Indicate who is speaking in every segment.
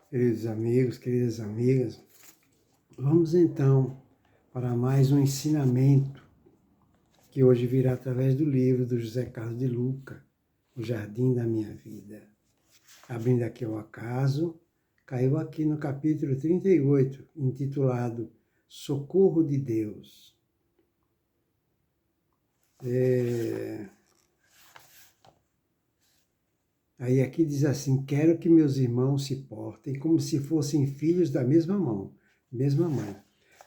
Speaker 1: Queridos amigos, queridas amigas, vamos então para mais um ensinamento que hoje virá através do livro do José Carlos de Luca, O Jardim da Minha Vida. Abrindo aqui ao acaso, caiu aqui no capítulo 38, intitulado Socorro de Deus. Aí aqui diz assim: quero que meus irmãos se portem como se fossem filhos da mesma mãe.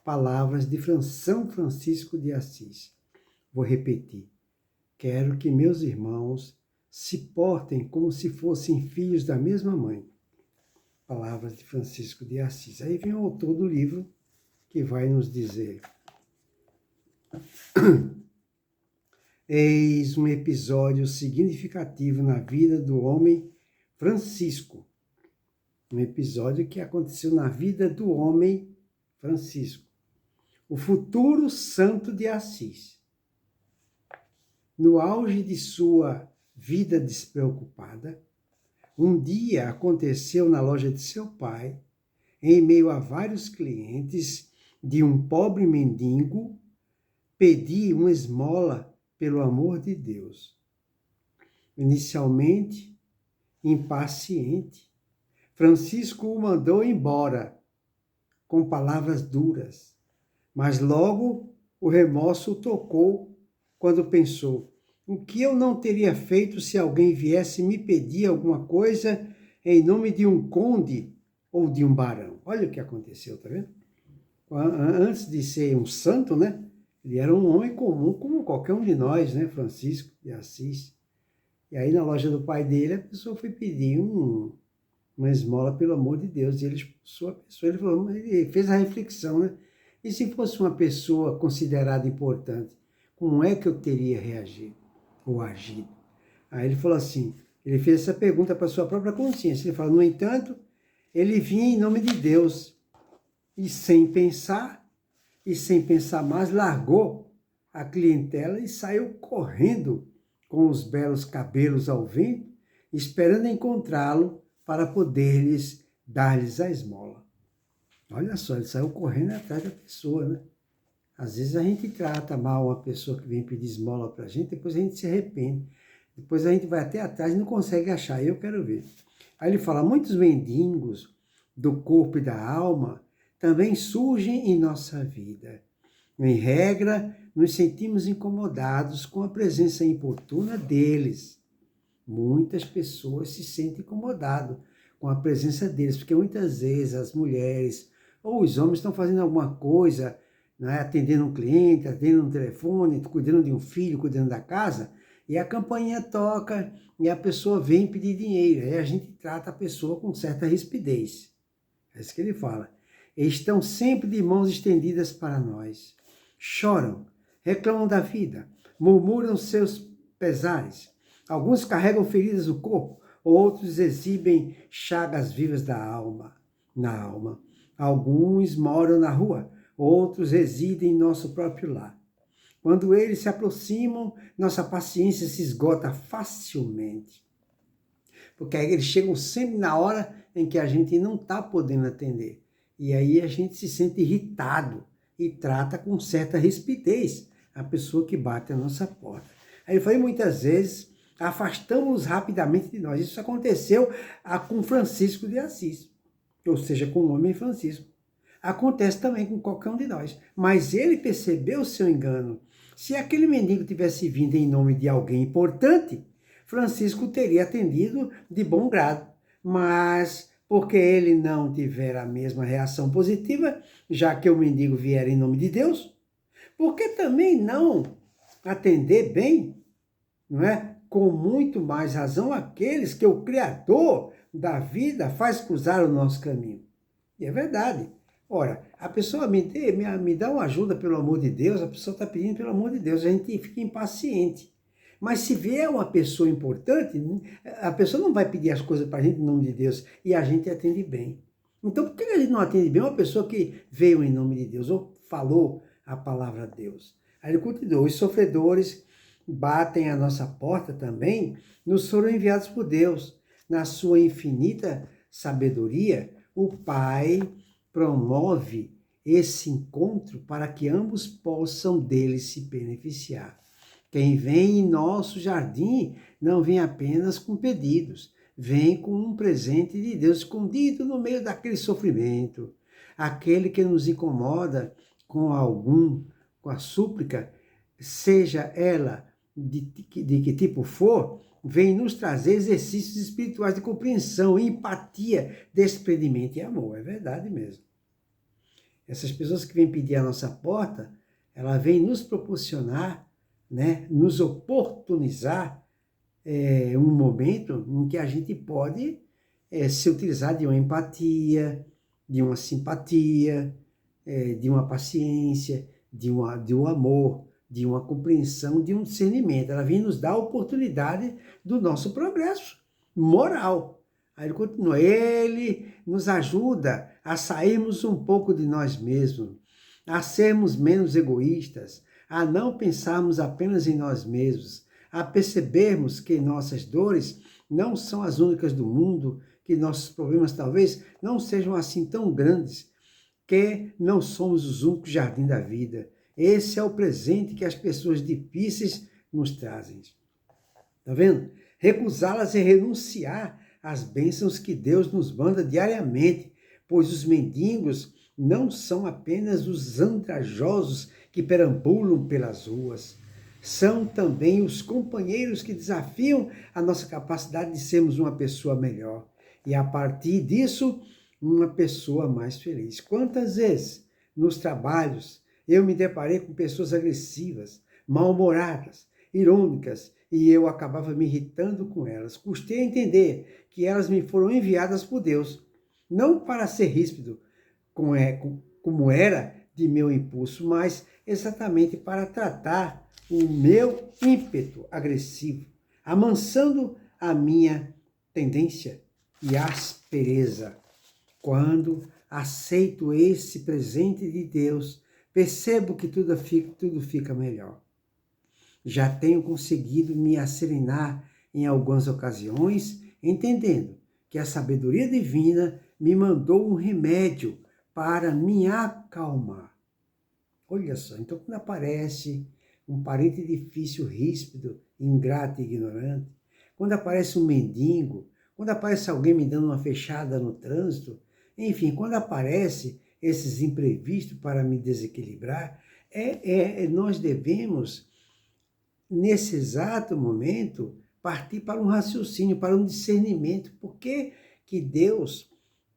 Speaker 1: Palavras de São Francisco de Assis. Vou repetir. Quero que meus irmãos se portem como se fossem filhos da mesma mãe. Palavras de Francisco de Assis. Aí vem o autor do livro que vai nos dizer: eis um episódio significativo na vida do homem Francisco. Um episódio que aconteceu na vida do homem Francisco, o futuro santo de Assis. No auge de sua vida despreocupada, um dia aconteceu na loja de seu pai, em meio a vários clientes, de um pobre mendigo, pedir uma esmola pelo amor de Deus. Inicialmente, impaciente, Francisco o mandou embora, com palavras duras, mas logo o remorso o tocou quando pensou: o que eu não teria feito se alguém viesse me pedir alguma coisa em nome de um conde ou de um barão? Olha o que aconteceu, tá vendo? Antes de ser um santo, né? Ele era um homem comum, como qualquer um de nós, né? Francisco de Assis. E aí, na loja do pai dele, a pessoa foi pedir uma esmola pelo amor de Deus. E ele expulsou a pessoa. Ele fez a reflexão, né? E se fosse uma pessoa considerada importante, como é que eu teria reagido ou agido? Aí ele falou assim, ele fez essa pergunta para a sua própria consciência. Ele falou: no entanto, ele vinha em nome de Deus. E sem pensar mais, largou a clientela e saiu correndo com os belos cabelos ao vento, esperando encontrá-lo para poder dar-lhes a esmola. Olha só, ele saiu correndo atrás da pessoa, né? Às vezes a gente trata mal uma pessoa que vem pedir esmola para a gente, depois a gente se arrepende. Depois a gente vai até atrás e não consegue achar. Eu quero ver. Aí ele fala: muitos mendigos do corpo e da alma também surgem em nossa vida. Em regra, nos sentimos incomodados com a presença importuna deles. Muitas pessoas se sentem incomodadas com a presença deles, porque muitas vezes as mulheres ou os homens estão fazendo alguma coisa, né, atendendo um cliente, atendendo um telefone, cuidando de um filho, cuidando da casa, e a campainha toca e a pessoa vem pedir dinheiro. Aí a gente trata a pessoa com certa rispidez. É isso que ele fala. Estão sempre de mãos estendidas para nós. Choram, reclamam da vida, murmuram seus pesares. Alguns carregam feridas no corpo, outros exibem chagas vivas na alma. Alguns moram na rua, outros residem em nosso próprio lar. Quando eles se aproximam, nossa paciência se esgota facilmente. Porque aí eles chegam sempre na hora em que a gente não está podendo atender. E aí a gente se sente irritado e trata com certa rispidez a pessoa que bate a nossa porta. Aí ele falou: muitas vezes afastamos rapidamente de nós. Isso aconteceu com Francisco de Assis, ou seja, com o homem Francisco. Acontece também com qualquer um de nós. Mas ele percebeu o seu engano. Se aquele mendigo tivesse vindo em nome de alguém importante, Francisco teria atendido de bom grado. Mas porque ele não tiver a mesma reação positiva, já que o mendigo vier em nome de Deus, por que também não atender bem, não é? Com muito mais razão aqueles que o Criador da vida faz cruzar o nosso caminho. E é verdade. Ora, a pessoa me dá uma ajuda pelo amor de Deus, a pessoa está pedindo pelo amor de Deus, a gente fica impaciente. Mas se vier uma pessoa importante, a pessoa não vai pedir as coisas para a gente em nome de Deus e a gente atende bem. Então, por que a gente não atende bem uma pessoa que veio em nome de Deus ou falou a palavra de Deus? Aí ele continuou: os sofredores batem a nossa porta também, nos foram enviados por Deus. Na sua infinita sabedoria, o Pai promove esse encontro para que ambos possam dele se beneficiar. Quem vem em nosso jardim não vem apenas com pedidos, vem com um presente de Deus escondido no meio daquele sofrimento. Aquele que nos incomoda com com a súplica, seja ela de que tipo for, vem nos trazer exercícios espirituais de compreensão, empatia, desprendimento e amor. É verdade mesmo. Essas pessoas que vêm pedir a nossa porta, ela vem nos proporcionar, né, nos oportunizar um momento em que a gente pode se utilizar de uma empatia, de uma simpatia, de uma paciência, de um amor, de uma compreensão, de um discernimento. Ela vem nos dar a oportunidade do nosso progresso moral. Aí ele continua, ele nos ajuda a sairmos um pouco de nós mesmos, a sermos menos egoístas, a não pensarmos apenas em nós mesmos, a percebermos que nossas dores não são as únicas do mundo, que nossos problemas talvez não sejam assim tão grandes, que não somos os únicos jardim da vida. Esse é o presente que as pessoas difíceis nos trazem. Está vendo? Recusá-las é renunciar às bênçãos que Deus nos manda diariamente, pois os mendigos não são apenas os andrajosos que perambulam pelas ruas, são também os companheiros que desafiam a nossa capacidade de sermos uma pessoa melhor e, a partir disso, uma pessoa mais feliz. Quantas vezes nos trabalhos eu me deparei com pessoas agressivas, mal-humoradas, irônicas, e eu acabava me irritando com elas. Custei a entender que elas me foram enviadas por Deus, não para ser ríspido, como era de meu impulso, mas exatamente para tratar o meu ímpeto agressivo, amansando a minha tendência e aspereza. Quando aceito esse presente de Deus, percebo que tudo fica melhor. Já tenho conseguido me acerenar em algumas ocasiões, entendendo que a sabedoria divina me mandou um remédio para me acalmar. Olha só, então quando aparece um parente difícil, ríspido, ingrato e ignorante, quando aparece um mendigo, quando aparece alguém me dando uma fechada no trânsito, enfim, quando aparece esses imprevistos para me desequilibrar, nós devemos, nesse exato momento, partir para um raciocínio, para um discernimento. Por que que Deus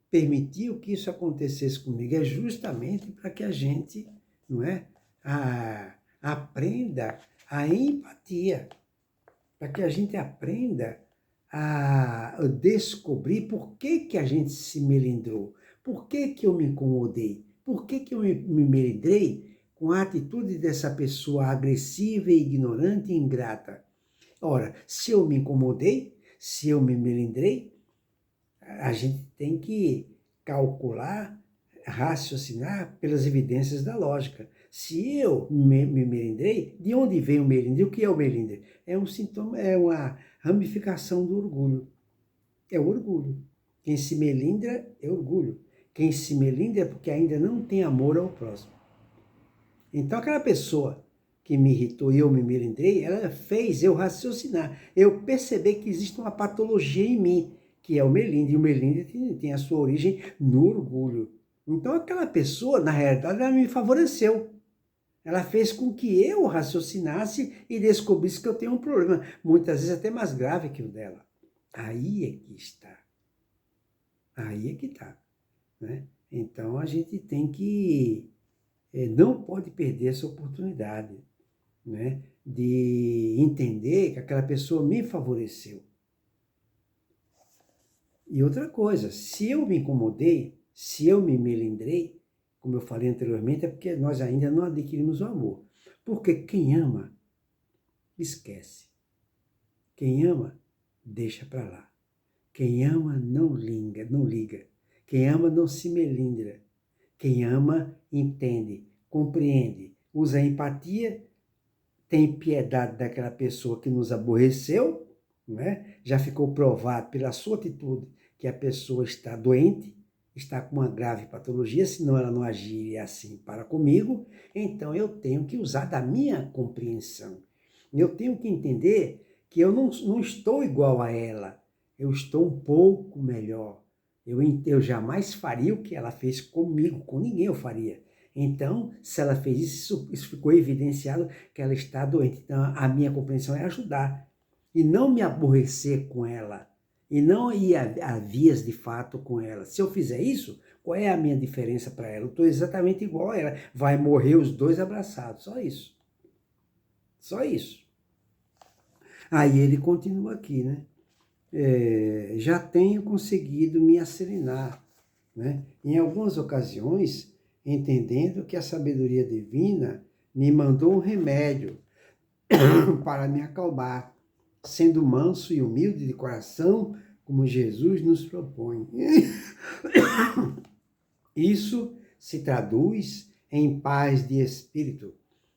Speaker 1: permitiu que isso acontecesse comigo? É justamente para que a gente, não é, aprenda a empatia, para que a gente aprenda a descobrir por que que a gente se melindrou, por que que eu me incomodei, por que que eu me melindrei com a atitude dessa pessoa agressiva, ignorante e ingrata. Ora, se eu me incomodei, se eu me melindrei, a gente tem que calcular, raciocinar pelas evidências da lógica. Se eu me melindrei, de onde vem o melindre? O que é o melindre? É um sintoma, é uma ramificação do orgulho. É o orgulho. Quem se melindra é orgulho. Quem se melindra é porque ainda não tem amor ao próximo. Então aquela pessoa que me irritou e eu me melindrei, ela fez eu raciocinar, eu perceber que existe uma patologia em mim, que é o melindre, e o melindre tem a sua origem no orgulho. Então aquela pessoa, na realidade, ela me favoreceu. Ela fez com que eu raciocinasse e descobrisse que eu tenho um problema, muitas vezes até mais grave que o dela. Aí é que está. Aí é que está. Né? Então a gente tem que, não pode perder essa oportunidade, né, de entender que aquela pessoa me favoreceu. E outra coisa, se eu me incomodei, se eu me melindrei, como eu falei anteriormente, é porque nós ainda não adquirimos o amor. Porque quem ama, esquece. Quem ama, deixa para lá. Quem ama, não liga. Quem ama, não se melindra. Quem ama, entende, compreende, usa empatia, tem piedade daquela pessoa que nos aborreceu, não é? Já ficou provado pela sua atitude que a pessoa está doente, está com uma grave patologia, senão ela não agiria assim para comigo, então eu tenho que usar da minha compreensão. Eu tenho que entender que eu não estou igual a ela, eu estou um pouco melhor. Eu jamais faria o que ela fez comigo, com ninguém eu faria. Então, se ela fez isso ficou evidenciado que ela está doente. Então, a minha compreensão é ajudar e não me aborrecer com ela e não ir a vias de fato com ela. Se eu fizer isso, qual é a minha diferença para ela? Eu estou exatamente igual a ela. Vai morrer os dois abraçados, só isso. Só isso. Aí ele continua aqui, né? Já tenho conseguido me acerenar, né? Em algumas ocasiões, entendendo que a sabedoria divina me mandou um remédio para me acalmar, sendo manso e humilde de coração, como Jesus nos propõe. Isso se traduz em paz de espírito,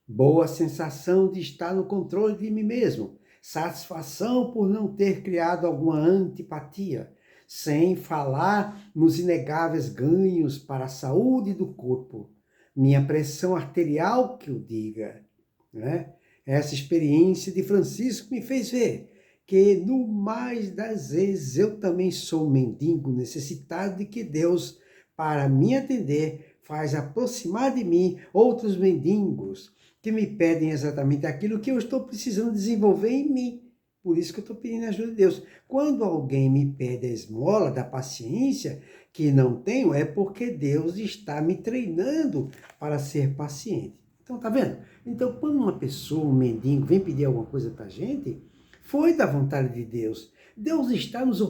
Speaker 1: boa sensação de estar no controle de mim mesmo, satisfação por não ter criado alguma antipatia, sem falar nos inegáveis ganhos para a saúde do corpo. Minha pressão arterial que o diga, né? Essa experiência de Francisco me fez ver que, no mais das vezes, eu também sou mendigo necessitado de que Deus, para me atender, faz aproximar de mim outros mendigos que me pedem exatamente aquilo que eu estou precisando desenvolver em mim. Por isso que eu estou pedindo a ajuda de Deus. Quando alguém me pede a esmola da paciência que não tenho, é porque Deus está me treinando para ser paciente. Então, tá vendo? Então, quando uma pessoa, um mendigo, vem pedir alguma coisa para a gente, foi da vontade de Deus. Deus está nos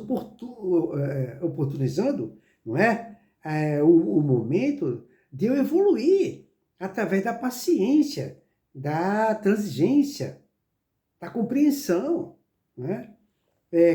Speaker 1: oportunizando, não é? O momento de eu evoluir através da paciência, da transigência, da compreensão, não é?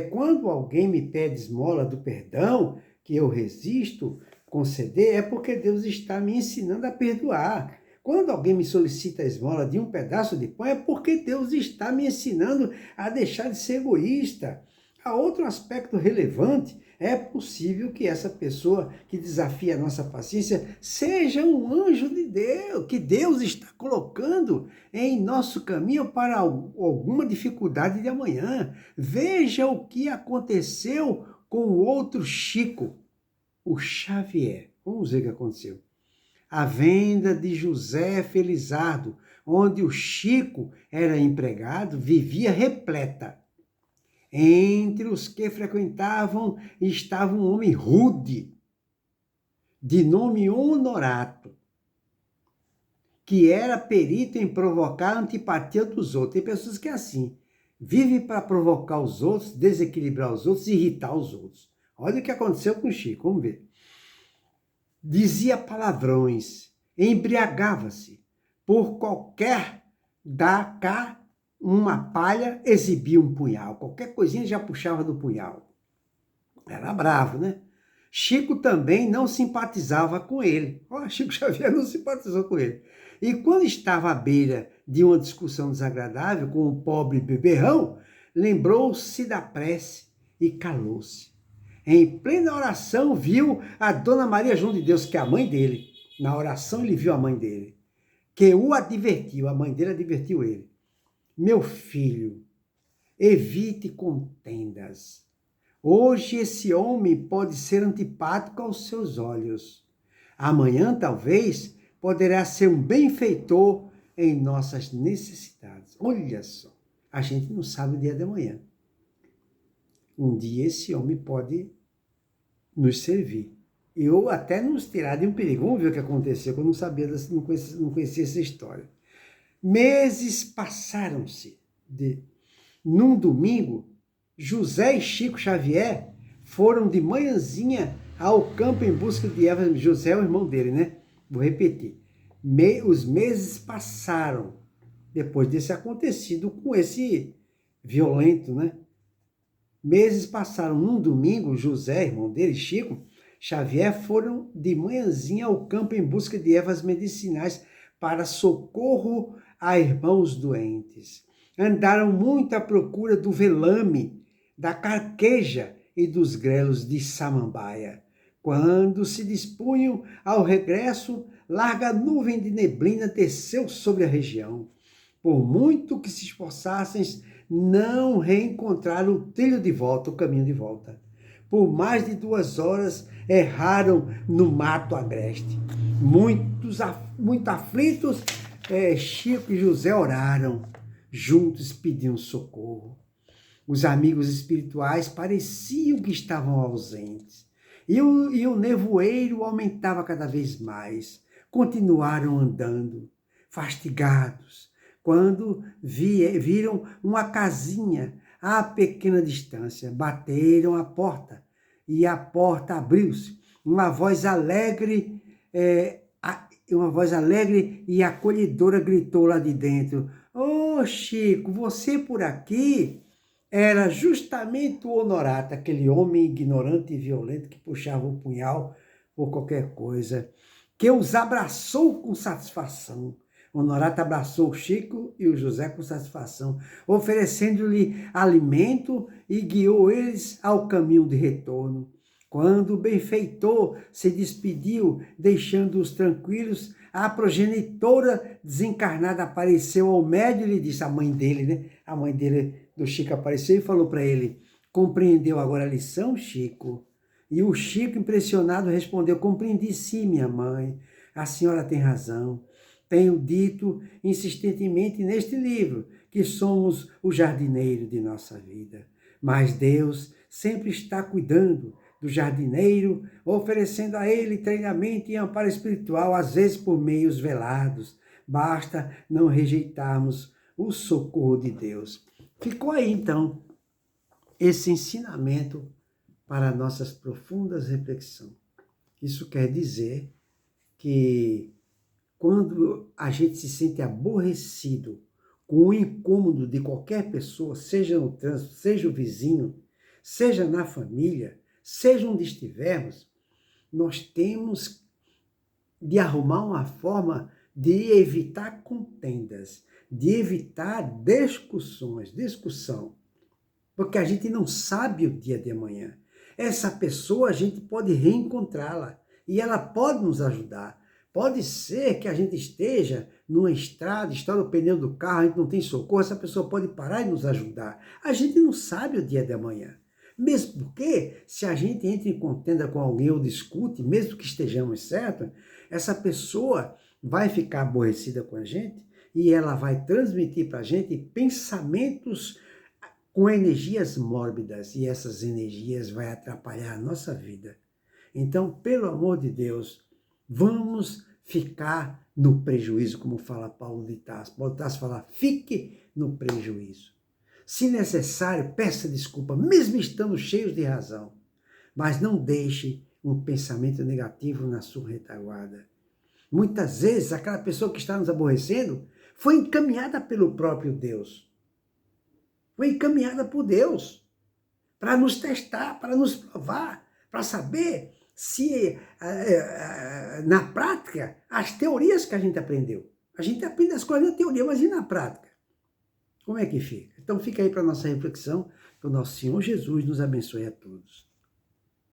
Speaker 1: Quando alguém me pede esmola do perdão, que eu resisto conceder, é porque Deus está me ensinando a perdoar. Quando alguém me solicita a esmola de um pedaço de pão, é porque Deus está me ensinando a deixar de ser egoísta. Há outro aspecto relevante. É possível que essa pessoa que desafia a nossa paciência seja um anjo de Deus, que Deus está colocando em nosso caminho para alguma dificuldade de amanhã. Veja o que aconteceu com o outro Chico, o Xavier. Vamos ver o que aconteceu. A venda de José Felizardo, onde o Chico era empregado, vivia repleta. Entre os que frequentavam estava um homem rude, de nome Honorato, que era perito em provocar a antipatia dos outros. Tem pessoas que é assim, vive para provocar os outros, desequilibrar os outros, irritar os outros. Olha o que aconteceu com o Chico, vamos ver. Dizia palavrões, embriagava-se, por qualquer dar cá uma palha, exibia um punhal. Qualquer coisinha já puxava do punhal. Era bravo, né? Chico também não simpatizava com ele. Chico Xavier não simpatizou com ele. E quando estava à beira de uma discussão desagradável com o pobre beberrão, lembrou-se da prece e calou-se. Em plena oração, viu a Dona Maria João de Deus, que é a mãe dele. Na oração, ele viu a mãe dele, que o advertiu, a mãe dele advertiu ele. Meu filho, evite contendas. Hoje esse homem pode ser antipático aos seus olhos. Amanhã, talvez, poderá ser um benfeitor em nossas necessidades. Olha só, a gente não sabe o dia de amanhã. Um dia esse homem pode nos servir. Eu até nos tirar de um perigo. Vamos ver o que aconteceu, que eu não sabia, não conhecia essa história. Meses passaram-se. Num domingo, José e Chico Xavier foram de manhãzinha ao campo em busca de Eva. José é o irmão dele, né? Vou repetir. Os meses passaram depois desse acontecido com esse violento, né? Meses passaram. Num domingo, José, irmão dele, Chico Xavier, foram de manhãzinha ao campo em busca de ervas medicinais para socorro a irmãos doentes. Andaram muito à procura do velame, da carqueja e dos grelos de samambaia. Quando se dispunham ao regresso, larga nuvem de neblina desceu sobre a região. Por muito que se esforçassem, não reencontraram o trilho de volta, o caminho de volta. Por mais de 2 horas, erraram no mato agreste. Muito aflitos, Chico e José oraram. Juntos pediam socorro. Os amigos espirituais pareciam que estavam ausentes. E o nevoeiro aumentava cada vez mais. Continuaram andando, fastigados, quando viram uma casinha a pequena distância. Bateram a porta e a porta abriu-se. Uma voz alegre e acolhedora gritou lá de dentro: "Ô, Chico, você por aqui?" Era justamente o Honorato, aquele homem ignorante e violento que puxava o punhal por qualquer coisa, que os abraçou com satisfação. Honorato abraçou o Chico e o José com satisfação, oferecendo-lhe alimento e guiou eles ao caminho de retorno. Quando o benfeitor se despediu, deixando-os tranquilos, a progenitora desencarnada apareceu ao médium e lhe disse, a mãe dele, né? A mãe dele, do Chico, apareceu e falou para ele: "Compreendeu agora a lição, Chico?" E o Chico, impressionado, respondeu: "Compreendi sim, minha mãe. A senhora tem razão. Tenho dito insistentemente neste livro que somos o jardineiro de nossa vida. Mas Deus sempre está cuidando do jardineiro, oferecendo a ele treinamento e amparo espiritual, às vezes por meios velados. Basta não rejeitarmos o socorro de Deus." Ficou aí, então, esse ensinamento para nossas profundas reflexões. Isso quer dizer que quando a gente se sente aborrecido com o incômodo de qualquer pessoa, seja no trânsito, seja o vizinho, seja na família, seja onde estivermos, nós temos de arrumar uma forma de evitar contendas, de evitar discussão, porque a gente não sabe o dia de amanhã. Essa pessoa a gente pode reencontrá-la e ela pode nos ajudar. Pode ser que a gente esteja numa estrada, estoura o pneu do carro, a gente não tem socorro, essa pessoa pode parar e nos ajudar. A gente não sabe o dia de amanhã. Mesmo porque, se a gente entra em contenda com alguém ou discute, mesmo que estejamos certos, essa pessoa vai ficar aborrecida com a gente e ela vai transmitir para a gente pensamentos com energias mórbidas, e essas energias vão atrapalhar a nossa vida. Então, pelo amor de Deus, vamos ficar no prejuízo, como fala Paulo de Tarso. Paulo de Tarso fala: fique no prejuízo. Se necessário, peça desculpa, mesmo estando cheios de razão, mas não deixe um pensamento negativo na sua retaguarda. Muitas vezes, aquela pessoa que está nos aborrecendo foi encaminhada pelo próprio Deus. Foi encaminhada por Deus para nos testar, para nos provar, para saber se, na prática, as teorias que a gente aprendeu. A gente aprende as coisas na teoria, mas e na prática? Como é que fica? Então fica aí para a nossa reflexão, que o nosso Senhor Jesus nos abençoe a todos.